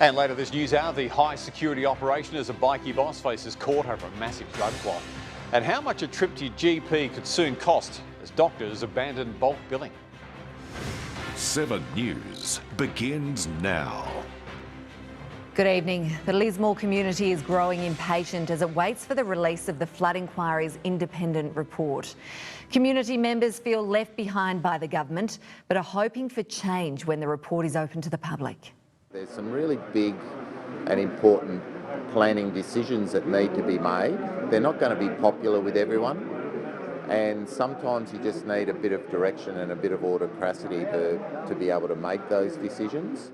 And later this news hour, the high security operation as a bikie boss faces court over a massive drug plot. And how much a trip to your GP could soon cost as doctors abandon bulk billing. 7 News begins now. Good evening. The Lismore community is growing impatient as it waits for the release of the Flood Inquiry's independent report. Community members feel left behind by the government, but are hoping for change when the report is open to the public. There's some really big and important planning decisions that need to be made. They're not going to be popular with everyone, and sometimes you just need a bit of direction and a bit of autocracy to be able to make those decisions.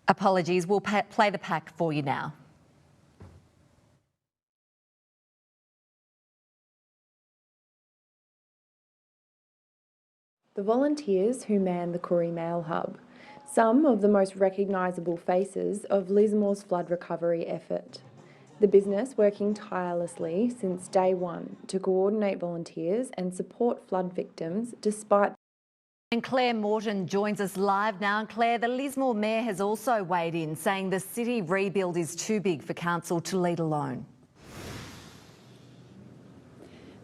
Apologies, we'll play the pack for you now. The volunteers who man the Koori Mail Hub, some of the most recognisable faces of Lismore's flood recovery effort. The business working tirelessly since day one to coordinate volunteers and support flood victims despite. And Claire Morton joins us live now. And Claire, the Lismore Mayor has also weighed in, saying the city rebuild is too big for council to lead alone.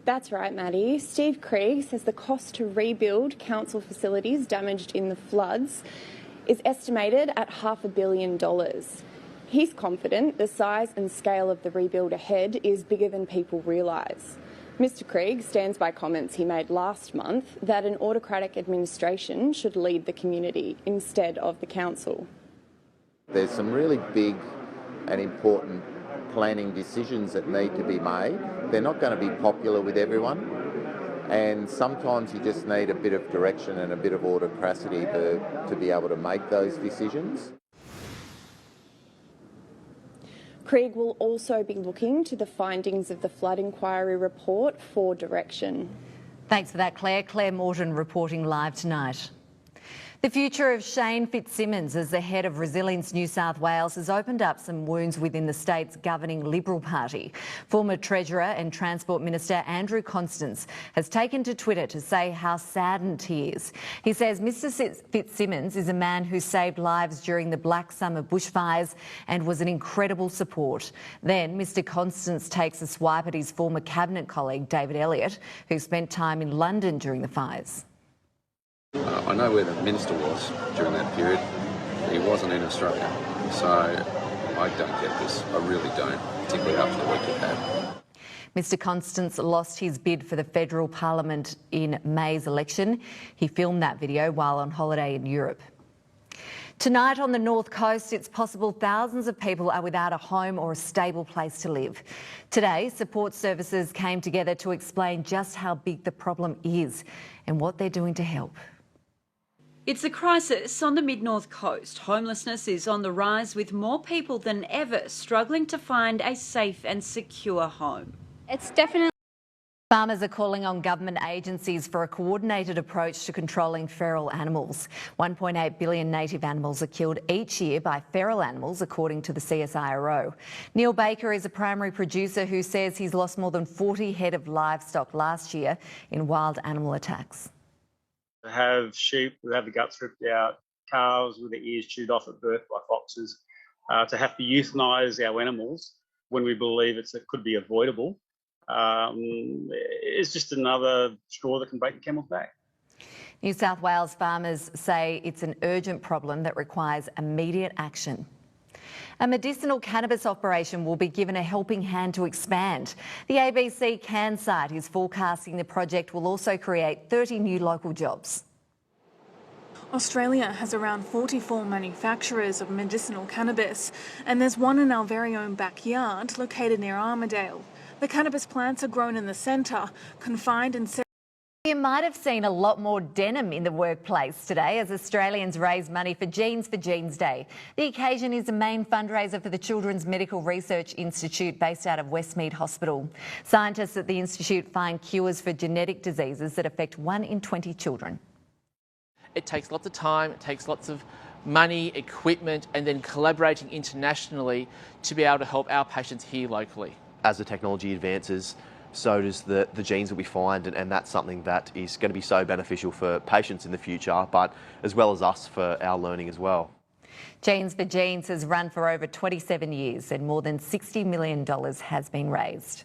That's right, Maddie. Steve Krieg says the cost to rebuild council facilities damaged in the floods is estimated at $500 million. He's confident the size and scale of the rebuild ahead is bigger than people realise. Mr Krieg stands by comments he made last month that an autocratic administration should lead the community instead of the council. There's some really big and important planning decisions that need to be made. They're not going to be popular with everyone, and sometimes you just need a bit of direction and a bit of autocracy to be able to make those decisions. Krieg will also be looking to the findings of the Flood Inquiry report for direction. Thanks for that, Claire. Claire Morton reporting live tonight. The future of Shane Fitzsimmons as the head of Resilience New South Wales has opened up some wounds within the state's governing Liberal Party. Former Treasurer and Transport Minister Andrew Constance has taken to Twitter to say how saddened he is. He says Mr Fitzsimmons is a man who saved lives during the Black Summer bushfires and was an incredible support. Then Mr Constance takes a swipe at his former cabinet colleague David Elliott, who spent time in London during the fires. I know where the minister was during that period. He wasn't in Australia, so I don't get this. I really don't, particularly after the week we've had. Mr Constance lost his bid for the federal parliament in May's election. He filmed that video while on holiday in Europe. Tonight on the North Coast, it's possible thousands of people are without a home or a stable place to live. Today, support services came together to explain just how big the problem is and what they're doing to help. It's a crisis on the mid-north coast. Homelessness is on the rise, with more people than ever struggling to find a safe and secure home. It's definitely... Farmers are calling on government agencies for a coordinated approach to controlling feral animals. 1.8 billion native animals are killed each year by feral animals, according to the CSIRO. Neil Baker is a primary producer who says he's lost more than 40 head of livestock last year in wild animal attacks. To have sheep who have the guts ripped out, calves with their ears chewed off at birth by foxes, to have to euthanise our animals when we believe it could be avoidable, is just another straw that can break the camel's back. New South Wales farmers say it's an urgent problem that requires immediate action. A medicinal cannabis operation will be given a helping hand to expand. The ABC Can site is forecasting the project will also create 30 new local jobs. Australia has around 44 manufacturers of medicinal cannabis, and there's one in our very own backyard located near Armidale. The cannabis plants are grown in the centre, confined in... You might have seen a lot more denim in the workplace today as Australians raise money for Jeans Day. The occasion is a main fundraiser for the Children's Medical Research Institute based out of Westmead Hospital. Scientists at the institute find cures for genetic diseases that affect 1 in 20 children. It takes lots of time, it takes lots of money, equipment, and then collaborating internationally to be able to help our patients here locally. As the technology advances, so does the genes that we find, and that's something that is going to be so beneficial for patients in the future, but as well as us for our learning as well. Genes for Genes has run for over 27 years and more than $60 million has been raised.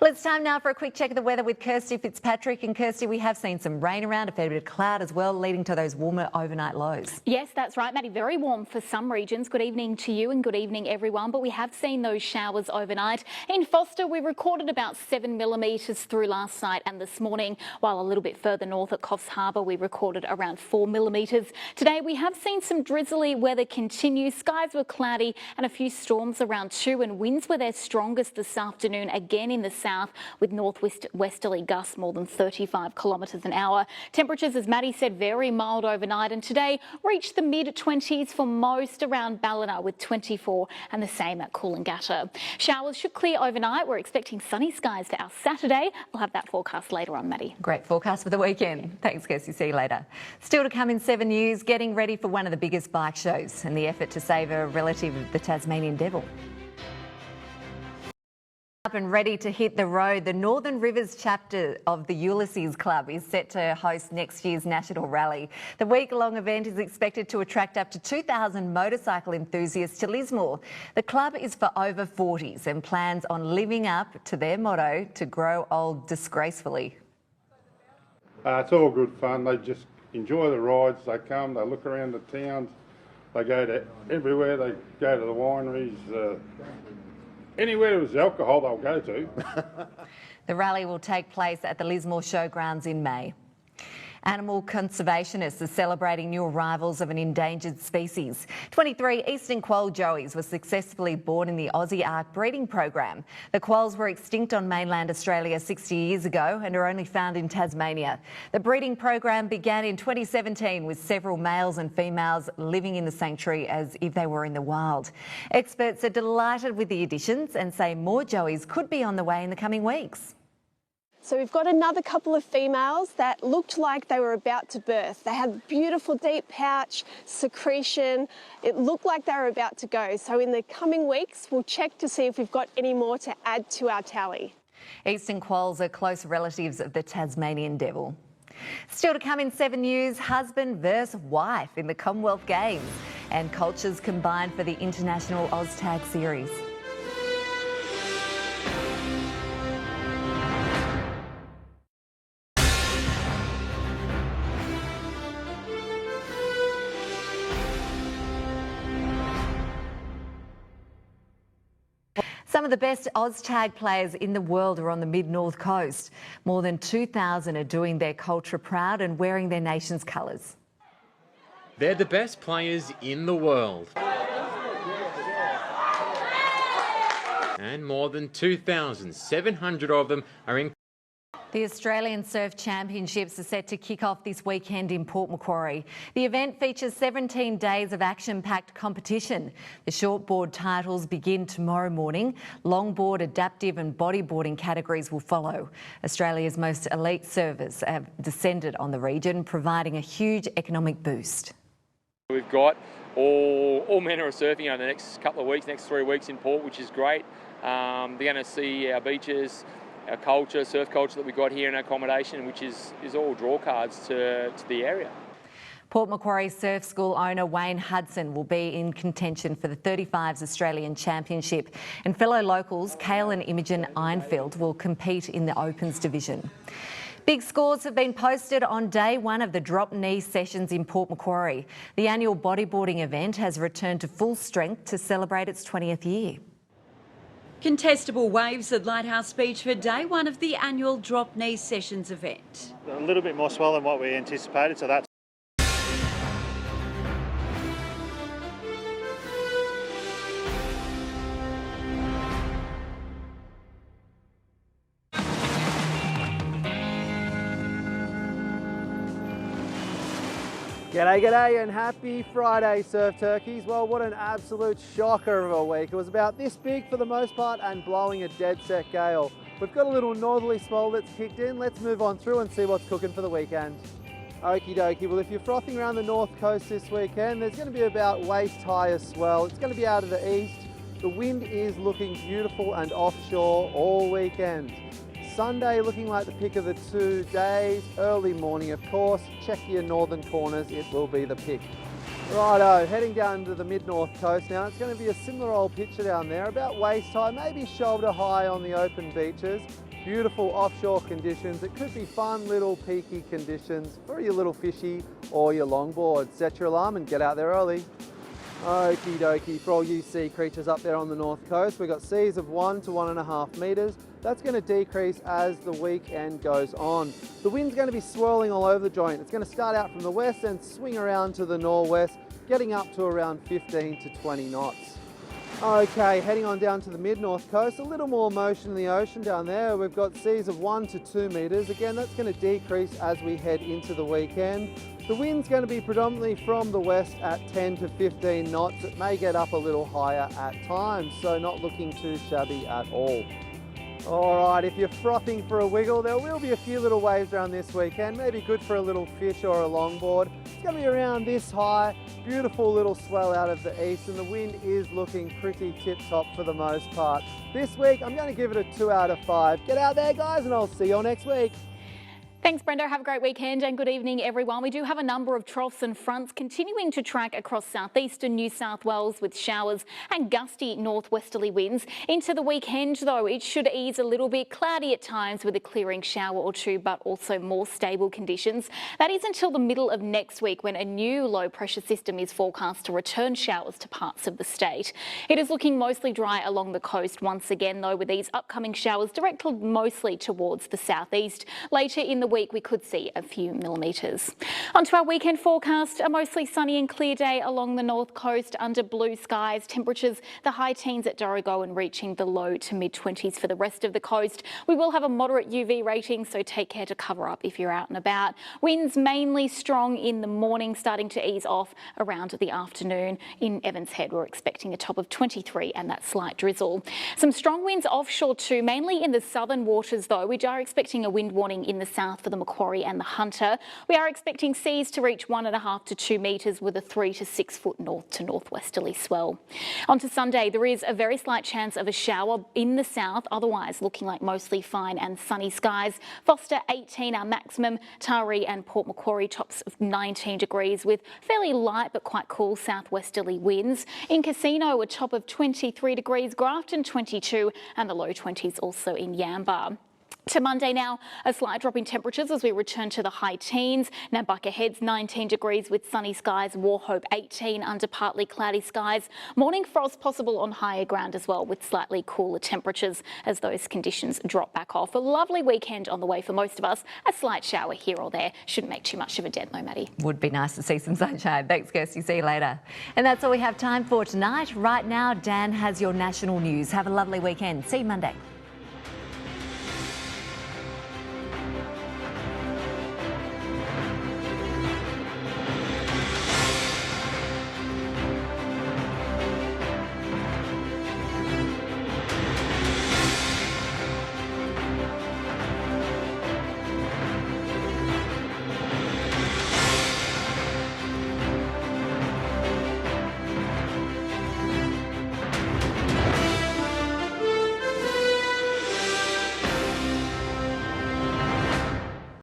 Well, it's time now for a quick check of the weather with Kirstie Fitzpatrick. And Kirstie, we have seen some rain around, a fair bit of cloud as well, leading to those warmer overnight lows. Yes, that's right, Maddie. Very warm for some regions. Good evening to you and good evening, everyone. But we have seen those showers overnight. In Foster, we recorded about 7 millimetres through last night and this morning, while a little bit further north at Coffs Harbour, we recorded around 4 millimetres. Today, we have seen some drizzly weather continue. Skies were cloudy and a few storms around too, and winds were their strongest this afternoon, again in the south, with northwesterly gusts more than 35 kilometres an hour. Temperatures, as Maddie said, very mild overnight, and today reached the mid-20s for most around Ballina with 24, and the same at Coolangatta. Showers should clear overnight. We're expecting sunny skies for our Saturday. We'll have that forecast later on, Maddie. Great forecast for the weekend. Thanks, Kirstie. See you later. Still to come in 7 News, getting ready for one of the biggest bike shows and the effort to save a relative of the Tasmanian devil. Up and ready to hit the road, the Northern Rivers chapter of the Ulysses Club is set to host next year's National Rally. The week-long event is expected to attract up to 2,000 motorcycle enthusiasts to Lismore. The club is for over 40s and plans on living up to their motto, to grow old disgracefully. It's all good fun. They just enjoy the rides. They come, they look around the towns, they go to everywhere, they go to the wineries, anywhere there's alcohol they'll go to. The rally will take place at the Lismore Showgrounds in May. Animal conservationists are celebrating new arrivals of an endangered species. 23 eastern quoll joeys were successfully born in the Aussie Ark breeding program. The quolls were extinct on mainland Australia 60 years ago and are only found in Tasmania. The breeding program began in 2017 with several males and females living in the sanctuary as if they were in the wild. Experts are delighted with the additions and say more joeys could be on the way in the coming weeks. So we've got another couple of females that looked like they were about to birth. They had beautiful deep pouch, secretion. It looked like they were about to go. So in the coming weeks, we'll check to see if we've got any more to add to our tally. Eastern quolls are close relatives of the Tasmanian devil. Still to come in 7 News, husband versus wife in the Commonwealth Games, and cultures combined for the International OzTag Series. Some of the best OzTag players in the world are on the mid-north coast. More than 2,000 are doing their culture proud and wearing their nation's colours. They're the best players in the world. And more than 2,700 of them are in. The Australian Surf Championships are set to kick off this weekend in Port Macquarie. The event features 17 days of action-packed competition. The shortboard titles begin tomorrow morning. Longboard, adaptive and bodyboarding categories will follow. Australia's most elite surfers have descended on the region, providing a huge economic boost. We've got all manner of surfing over the next couple of weeks, next 3 weeks in Port, which is great. They're going to see our beaches, our culture, surf culture that we've got here in our accommodation, which is all draw cards to the area. Port Macquarie Surf School owner Wayne Hudson will be in contention for the 35s Australian Championship, and fellow locals Cale and Imogen Einfield will compete in the Opens division. Big scores have been posted on day one of the drop knee sessions in Port Macquarie. The annual bodyboarding event has returned to full strength to celebrate its 20th year. Contestable waves at Lighthouse Beach for day one of the annual Drop Knee Sessions event. A little bit more swell than what we anticipated, so that's G'day and happy Friday, Surf Turkeys. Well, what an absolute shocker of a week. It was about this big for the most part and blowing a dead set gale. We've got a little northerly swell that's kicked in. Let's move on through and see what's cooking for the weekend. Okie dokie, well if you're frothing around the north coast this weekend, there's going to be about waist high as swell. It's going to be out of the east. The wind is looking beautiful and offshore all weekend. Sunday looking like the pick of the 2 days. Early morning, of course. Check your northern corners, it will be the pick. Righto, heading down to the mid-north coast now. It's going to be a similar old picture down there, about waist high, maybe shoulder high on the open beaches. Beautiful offshore conditions. It could be fun little peaky conditions for your little fishy or your longboard. Set your alarm and get out there early. Okie dokie, for all you sea creatures up there on the north coast, we've got seas of 1 to 1.5 metres. That's going to decrease as the weekend goes on. The wind's going to be swirling all over the joint. It's going to start out from the west and swing around to the northwest, getting up to around 15 to 20 knots. Okay, heading on down to the mid-north coast, a little more motion in the ocean down there. We've got seas of 1 to 2 metres. Again, that's going to decrease as we head into the weekend. The wind's going to be predominantly from the west at 10 to 15 knots. It may get up a little higher at times, so not looking too shabby at all. All right, if you're frothing for a wiggle, there will be a few little waves around this weekend, maybe good for a little fish or a longboard. It's going to be around this high, beautiful little swell out of the east, and the wind is looking pretty tip-top for the most part. This week, I'm going to give it a 2 out of 5. Get out there, guys, and I'll see you all next week. Thanks, Brenda. Have a great weekend and good evening, everyone. We do have a number of troughs and fronts continuing to track across southeastern New South Wales with showers and gusty northwesterly winds. Into the weekend, though, it should ease a little bit. Cloudy at times with a clearing shower or two, but also more stable conditions. That is until the middle of next week when a new low pressure system is forecast to return showers to parts of the state. It is looking mostly dry along the coast once again, though, with these upcoming showers directed mostly towards the southeast. Later in the week, we could see a few millimetres. Onto our weekend forecast, a mostly sunny and clear day along the north coast under blue skies. Temperatures the high teens at Dorrigo and reaching the low to mid-20s for the rest of the coast. We will have a moderate UV rating, so take care to cover up if you're out and about. Winds mainly strong in the morning, starting to ease off around the afternoon. In Evans Head, we're expecting a top of 23 and that slight drizzle. Some strong winds offshore too, mainly in the southern waters though. We are expecting a wind warning in the south for the Macquarie and the Hunter. We are expecting seas to reach 1.5 to 2 metres with a 3 to 6 foot north to northwesterly swell. On to Sunday, there is a very slight chance of a shower in the south, otherwise looking like mostly fine and sunny skies. Foster 18 our maximum, Taree and Port Macquarie tops of 19 degrees with fairly light but quite cool southwesterly winds. In Casino, a top of 23 degrees, Grafton 22 and the low 20s also in Yamba. To Monday now, a slight drop in temperatures as we return to the high teens. Nambucca Heads 19 degrees with sunny skies, Wauchope 18 under partly cloudy skies. Morning frost possible on higher ground as well with slightly cooler temperatures as those conditions drop back off. A lovely weekend on the way for most of us. A slight shower here or there shouldn't make too much of a dent though, Maddie. Would be nice to see some sunshine. Thanks, Kirstie. See you later. And that's all we have time for tonight. Right now, Dan has your national news. Have a lovely weekend. See you Monday.